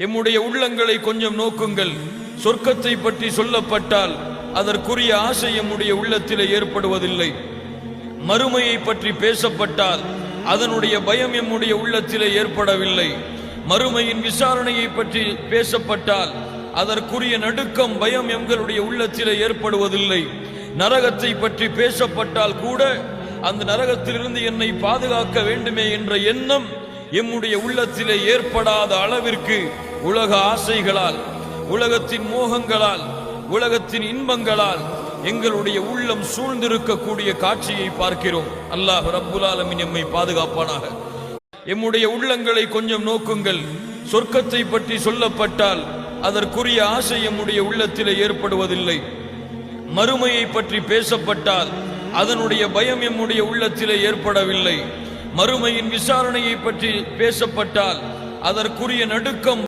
எம்முடைய உள்ளங்களை கொஞ்சம் நோக்குங்கள். சொர்க்கத்தை பற்றி சொல்லப்பட்டால் அதற்குரிய ஆசை எம்முடைய உள்ளத்திலே ஏற்படுவதில்லை. மறுமையை பற்றி பேசப்பட்டால் அதனுடைய பயம் எம்முடைய உள்ளத்திலே ஏற்படவில்லை. மறுமையின் விசாரணையை பற்றி பேசப்பட்டால் அதற்குரிய நடுக்கம் பயம் எங்களுடைய உள்ளத்திலே ஏற்படுவதில்லை. நரகத்தை பற்றி பேசப்பட்டால் கூட அந்த நரகத்திலிருந்து என்னை பாதுகாக்க வேண்டுமே என்ற எண்ணம் எம்முடைய உள்ளத்திலே ஏற்படாத அளவிற்கு உலக ஆசைகளால், உலகத்தின் மோகங்களால், உலகத்தின் இன்பங்களால் எங்களுடைய உள்ளம் சூழ்ந்திருக்கக்கூடிய காட்சியை பார்க்கிறோம். அல்லாஹ் ரப்புல் ஆலமீன் எம்மை பாதுகாப்பானாக. எம்முடைய உள்ளங்களை கொஞ்சம் நோக்குங்கள். சொர்க்கத்தை பற்றி சொல்லப்பட்டால் அதற்குரிய ஆசை எம்முடைய உள்ளத்திலே ஏற்படுவதில்லை. மறுமையை பற்றி பேசப்பட்டால் அதனுடைய பயம் எம்முடைய உள்ளத்திலே ஏற்படவில்லை. மறுமையின் விசாரணையை பற்றி பேசப்பட்டால் அதற்குரிய நடுக்கம்